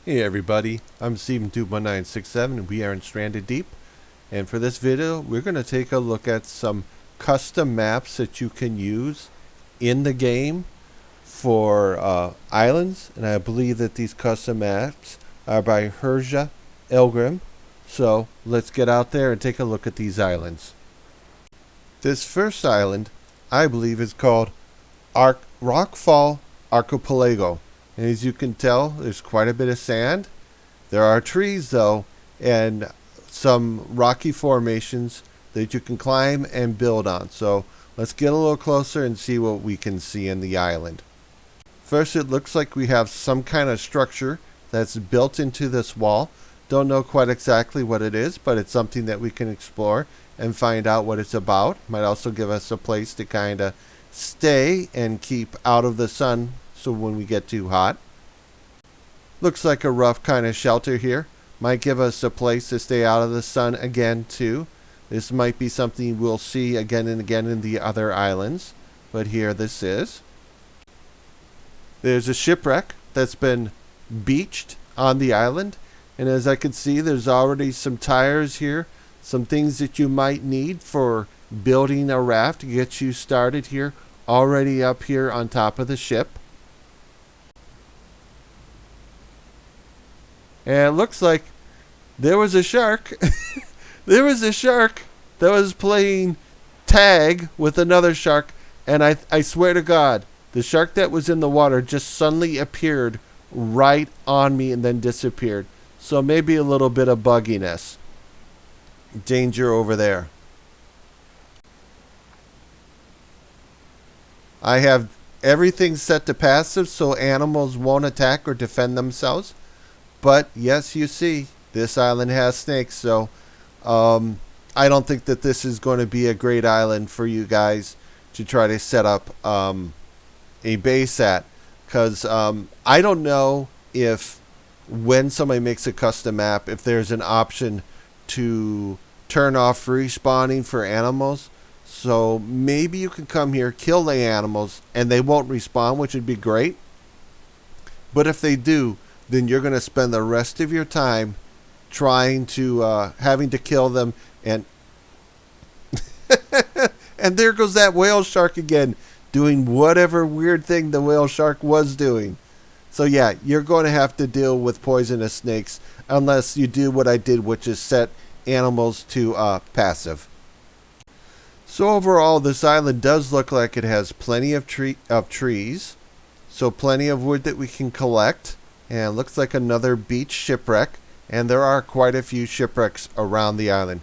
Hey everybody, I'm Steven21967 and we are in Stranded Deep. And for this video, we're going to take a look at some custom maps that you can use in the game for islands. And I believe that these custom maps are by Herja. So let's get out there and take a look at these islands. This first island, I believe, is called Rockfall Archipelago. And as you can tell, there's quite a bit of sand. There are trees, though, and some rocky formations that you can climb and build on. So let's get a little closer and see what we can see in the island. First, it looks like we have some kind of structure that's built into this wall. Don't know quite exactly what it is, but it's something that we can explore and find out what it's about. Might also give us a place to kind of stay and keep out of the sun, so when we get too hot. Looks like a rough kind of shelter here. Might give us a place to stay out of the sun again too. This might be something we'll see again and again in the other islands. But here this is. There's a shipwreck that's been beached on the island. And as I can see, there's already some tires here. Some things that you might need for building a raft to get you started here. Already up here on top of the ship. And it looks like there was a shark. There was a shark that was playing tag with another shark. And I swear to God, the shark that was in the water just suddenly appeared right on me and then disappeared. So maybe a little bit of bugginess. Danger over there. I have everything set to passive so animals won't attack or defend themselves. But yes, you see, this island has snakes, so I don't think that this is going to be a great island for you guys to try to set up a base at. Because I don't know if when somebody makes a custom map, if there's an option to turn off respawning for animals. So maybe you can come here, kill the animals, and they won't respawn, which would be great. But if they do, then you're going to spend the rest of your time trying to, having to kill them. And and there goes that whale shark again, doing whatever weird thing the whale shark was doing. So yeah, you're going to have to deal with poisonous snakes unless you do what I did, which is set animals to passive. So overall, this island does look like it has plenty of trees. So plenty of wood that we can collect. And it looks like another beach shipwreck. And there are quite a few shipwrecks around the island.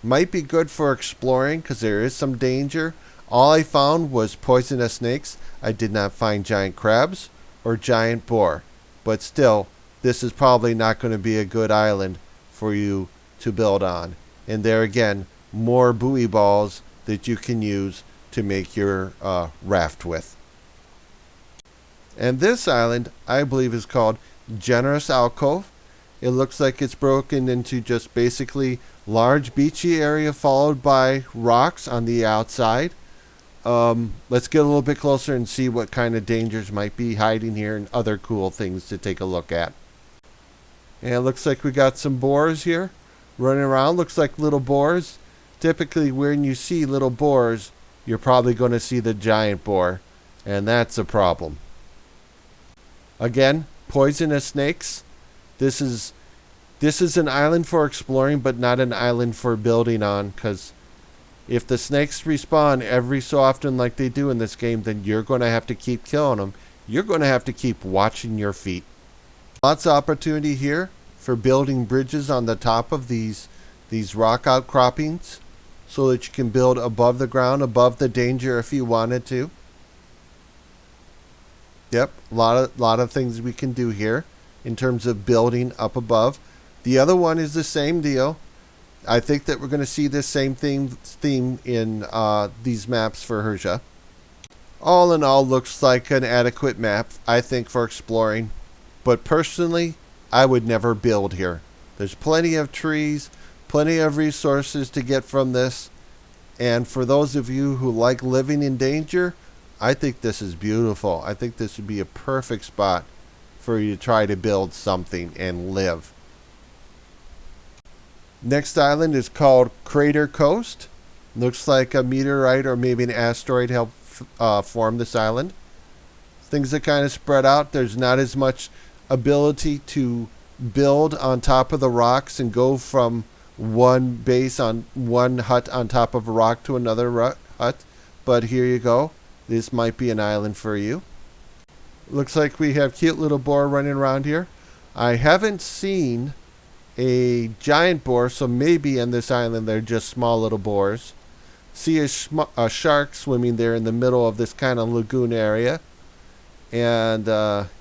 Might be good for exploring because there is some danger. All I found was poisonous snakes. I did not find giant crabs or giant boar. But still, this is probably not going to be a good island for you to build on. And there again, more buoy balls that you can use to make your raft with. And this island, I believe, is called Generous Alcove. It looks like it's broken into just basically large beachy area followed by rocks on the outside. Let's get a little bit closer and see what kind of dangers might be hiding here and other cool things to take a look at. And it looks like we got some boars here running around. Looks like little boars. Typically, when you see little boars, you're probably going to see the giant boar. And that's a problem. Again, poisonous snakes. This is an island for exploring, but not an island for building on. Because if the snakes respawn every so often like they do in this game, then you're going to have to keep killing them. You're going to have to keep watching your feet. Lots of opportunity here for building bridges on the top of these rock outcroppings, so that you can build above the ground, above the danger if you wanted to. Yep, a lot of things we can do here in terms of building up above. The other one is the same deal. I think that we're going to see this same theme in these maps for Herja. All in all, looks like an adequate map, I think, for exploring. But personally, I would never build here. There's plenty of trees, plenty of resources to get from this. And for those of you who like living in danger, I think this is beautiful. I think this would be a perfect spot for you to try to build something and live. Next island is called Crater Coast. Looks like a meteorite or maybe an asteroid helped form this island. Things are kind of spread out. There's not as much ability to build on top of the rocks and go from one base on one hut on top of a rock to another hut. But here you go. This might be an island for you. Looks like we have cute little boar running around here. I haven't seen a giant boar, so maybe in this island they're just small little boars. See a shark swimming there in the middle of this kind of lagoon area. And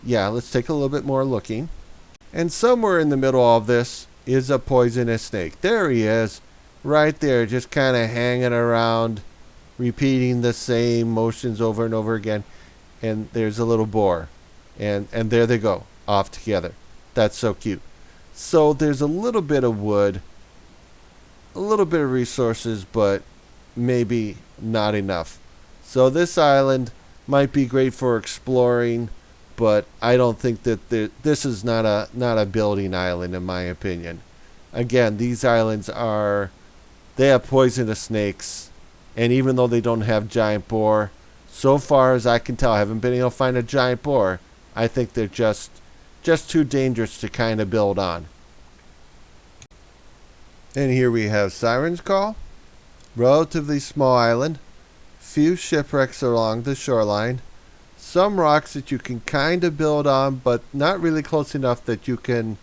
yeah, let's take a little bit more looking. And somewhere in the middle of this is a poisonous snake. There he is, right there, just kind of hanging around, repeating the same motions over and over again. And there's a little boar. And there they go, off together. That's so cute. So there's a little bit of wood, a little bit of resources, but maybe not enough. So this island might be great for exploring, but I don't think that this is not a building island in my opinion. Again, these islands they have poisonous snakes, and even though they don't have giant boar, so far as I can tell, I haven't been able to find a giant boar. I think they're just too dangerous to kind of build on. And here we have Sirens Call. Relatively small island. Few shipwrecks along the shoreline. Some rocks that you can kind of build on, but not really close enough that you can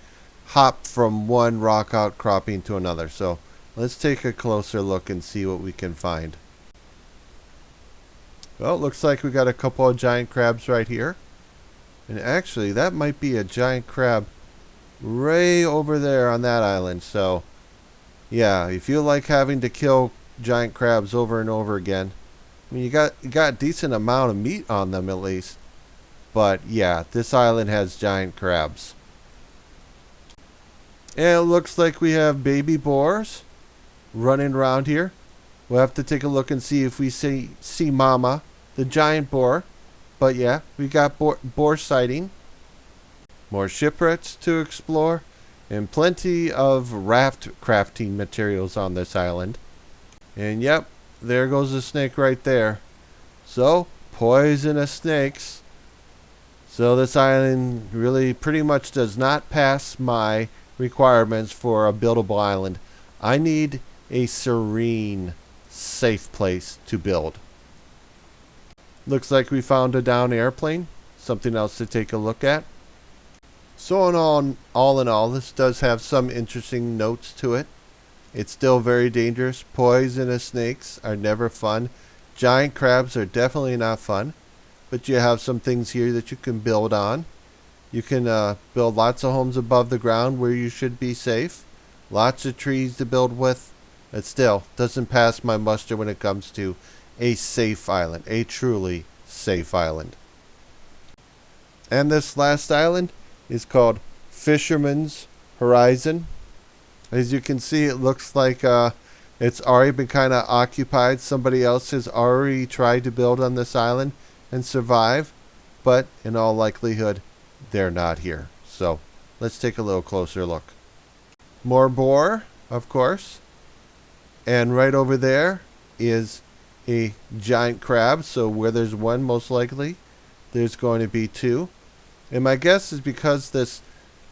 hop from one rock outcropping to another. So let's take a closer look and see what we can find. Well, it looks like we got a couple of giant crabs right here. And actually, that might be a giant crab right over there on that island. So, yeah, if you like having to kill giant crabs over and over again, I mean, you got a decent amount of meat on them at least. But, yeah, this island has giant crabs. And it looks like we have baby boars running around here. We'll have to take a look and see if we see Mama, the giant boar. But yeah, we got boar sighting. More shipwrecks to explore. And plenty of raft crafting materials on this island. And yep, there goes the snake right there. So, poisonous snakes. So this island really pretty much does not pass my requirements for a buildable island. I need a serene, safe place to build. Looks like we found a downed airplane. Something else to take a look at. So all in all, this does have some interesting notes to it. It's still very dangerous. Poisonous snakes are never fun. Giant crabs are definitely not fun. But you have some things here that you can build on. You can build lots of homes above the ground where you should be safe. Lots of trees to build with. It still doesn't pass my muster when it comes to a safe island. A truly safe island. And this last island is called Fisherman's Horizon. As you can see, it looks like it's already been kind of occupied. Somebody else has already tried to build on this island and survive. But in all likelihood, they're not here. So let's take a little closer look. More boar, of course. And right over there is a giant crab. So where there's one, most likely, there's going to be two. And my guess is because this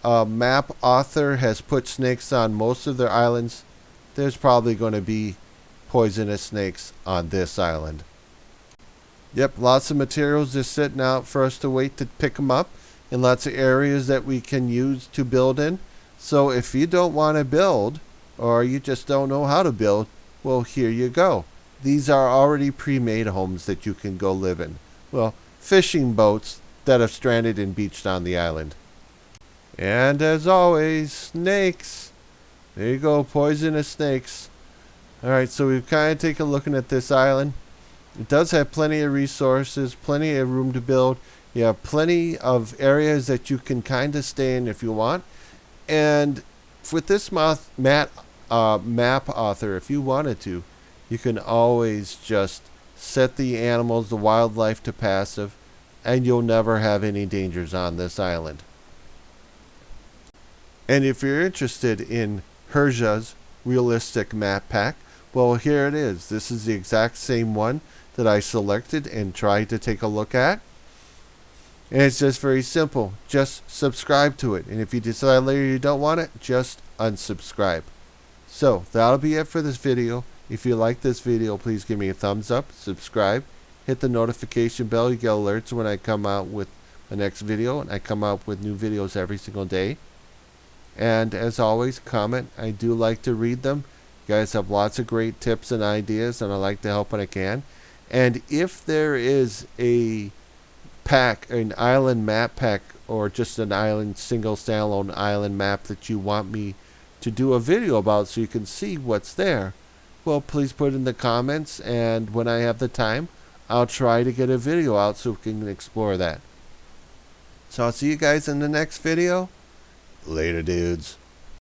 map author has put snakes on most of their islands, there's probably going to be poisonous snakes on this island. Yep, lots of materials just sitting out for us to wait to pick them up, and lots of areas that we can use to build in. So if you don't want to build, or you just don't know how to build, well, here you go. These are already pre-made homes that you can go live in. Well, fishing boats that have stranded and beached on the island. And as always, snakes. There you go, poisonous snakes. Alright, so we've kind of taken a look at this island. It does have plenty of resources, plenty of room to build. You have plenty of areas that you can kind of stay in if you want. And with this map author, if you wanted to, you can always just set the animals, the wildlife to passive, and you'll never have any dangers on this island. And if you're interested in Herja's realistic map pack, well, here it is. This is the exact same one that I selected and tried to take a look at. And it's just very simple. Just subscribe to it. And if you decide later you don't want it, just unsubscribe. So that'll be it for this video. If you like this video, please give me a thumbs up, subscribe, hit the notification bell. You get alerts when I come out with the next video. And I come out with new videos every single day. And as always, comment. I do like to read them. You guys have lots of great tips and ideas, and I like to help when I can. And if there is a pack, an island map pack, or just an island, single standalone island map that you want me to do a video about so you can see what's there, well, please put it in the comments, and when I have the time, I'll try to get a video out so we can explore that. So I'll see you guys in the next video. Later, dudes.